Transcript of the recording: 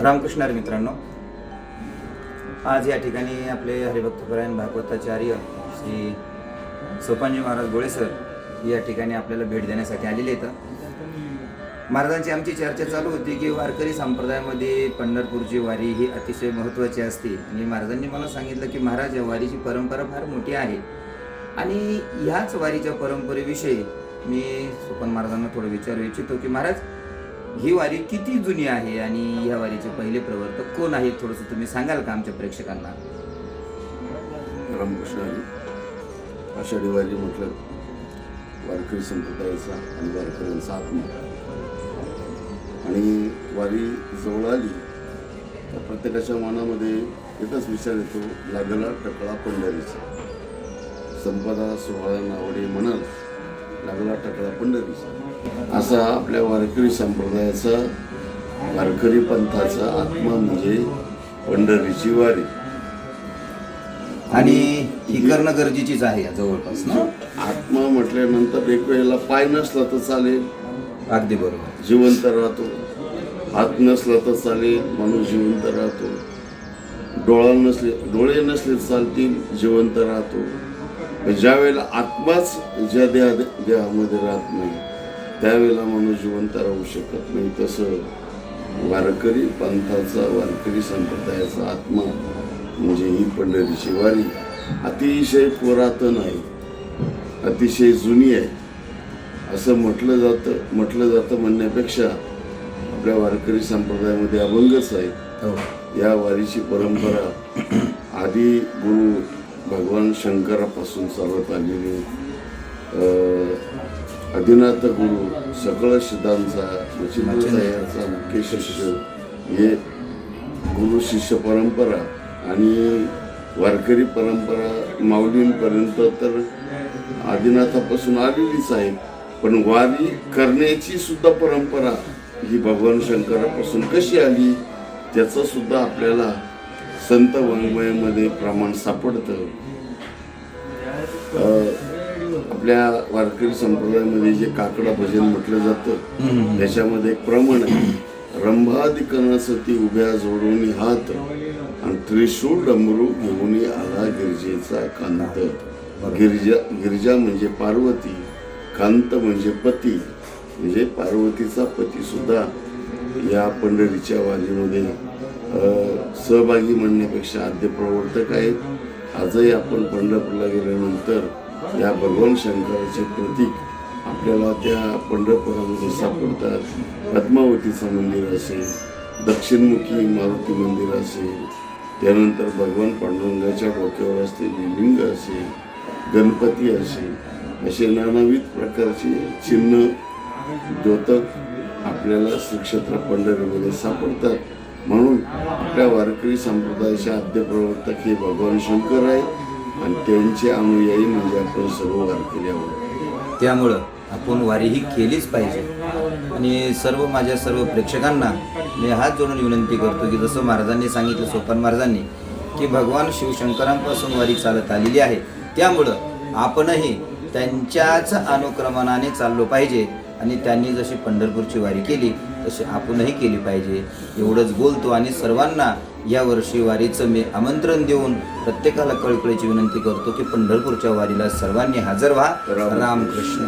रामकृष्ण मित्रांनो, आज या ठिकाणी आपले हरिभक्तपरायण भागवताचार्य श्री सोपानजी महाराज गोळे सर या ठिकाणी आपल्याला भेट देण्यासाठी आलेले आहेत। महाराजांची आमची चर्चा चालू होती की वारकरी संप्रदायामध्ये पंढरपूरची वारी ही अतिशय महत्त्वाची असते आणि महाराजांनी मला सांगितलं की महाराज या वारीची परंपरा फार मोठी आहे आणि ह्याच वारीच्या परंपरेविषयी मी सोपान महाराजांना थोडं विचारू इच्छितो की महाराज, ही वारी किती जुनी आहे आणि या वारीचे पहिले प्रवर्तक कोण आहेत, थोडंसं तुम्ही सांगाल का आमच्या प्रेक्षकांना? रामकृष्ण आषाढी वारी म्हटलं वारकरी संप्रदायाचा आणि वारकऱ्यांचा आत्मा, आणि वारी जवळ आली तर प्रत्येकाच्या मनामध्ये एकच विचार येतो, लागला टकळा पंढरीचा, संपदा सोहळा नावडे म्हणाल लागला टकळा पंढरीचा, असा आपल्या वारकरी संप्रदायाचा वारकरी पंथाचा आत्मा म्हणजे पंढरीची वारी, आणि ही करणं गरजेचीच आहे जवळपास ना। आत्मा म्हटल्यानंतर एक वेळेला पाय नसला तर चालेल, अगदी बरोबर, जिवंत राहतो, हात नसला तर चालेल, माणूस जिवंत राहतो, डोळे नसले चालतील, जिवंत राहतो। ज्या वेळेला आत्माच ज्या देहामध्ये राहत नाही त्यावेळेला माणूस जिवंत राहू शकत नाही। तसं वारकरी पंथाचा वारकरी संप्रदायाचा आत्मा म्हणजे ही पंढरीची वारी अतिशय पुरातन आहे, अतिशय जुनी आहे असं म्हटलं जातं म्हणण्यापेक्षा आपल्या वारकरी संप्रदायामध्ये अभंगच आहे। या वारीची परंपरा आधी गुरु भगवान शंकरापासून चालत आलेली, आदिनाथ गुरु सकळ सिद्धांचा मच्छिंद्राचा मुख्य शिष्य, हे गुरु शिष्य परंपरा आणि वारकरी परंपरा माऊलींपर्यंत तर आदिनाथापासून आलेलीच आहे। पण वारी करण्याची सुद्धा परंपरा ही भगवान शंकरापासून कशी आली त्याचं सुद्धा आपल्याला संत वाङ्मयामध्ये प्रमाण सापडतं। आपल्या वारकरी संप्रदायामध्ये जे काकडा भजन म्हटलं जातं त्याच्यामध्ये एक प्रमाण आहे, रंभादिकना सती उभ्या जोडून हात आणि त्रिशूळ डमरू घेऊन आला गिरजेचा कांत। गिरिजा म्हणजे पार्वती, कांत म्हणजे पती, म्हणजे पार्वतीचा पती सुद्धा या पंढरीच्या वारीमध्ये सहभागी म्हणण्यापेक्षा आद्य प्रवर्तक आहेत। आजही आपण पंढरपूरला गेल्यानंतर या भगवान शंकराचे प्रतीक आपल्याला त्या पंढरपुरामध्ये सापडतात। पद्मावतीचं मंदिर असेल, दक्षिणमुखी मारुती मंदिर असेल, त्यानंतर भगवान पांडुरंगाच्या डोक्यावर असलेली लिंग असेल, गणपती असेल, असे नानाविध प्रकारचे चिन्ह द्योतक आपल्याला श्रीक्षेत्र पंढरीमध्ये सापडतात। म्हणून आपल्या वारकरी संप्रदायाचे आद्य प्रवर्तक हे भगवान शंकर आहे आणि त्यांचे अनुयायी म्हणजे आपण सर्व वारकरी आहोत। त्यामुळं आपण वारी ही केलीच पाहिजे आणि माझ्या सर्व प्रेक्षकांना मी हात जोडून विनंती करतो की जसं महाराजांनी सांगितलं, सोपान महाराजांनी, की भगवान शिवशंकरांपासून वारी चालत आलेली आहे, त्यामुळं आपणही त्यांच्याच अनुक्रमणाने चाललो पाहिजे आणि त्यांनी जशी पंढरपूरची वारी केली तशी आपणही केली पाहिजे एवढंच बोलतो आणि सर्वांना या वर्षी वारीचं मी आमंत्रण देऊन प्रत्येकाला कळकळीची विनंती करतो की पंढरपूरच्या वारीला सर्वांनी हजर व्हा। रामकृष्ण।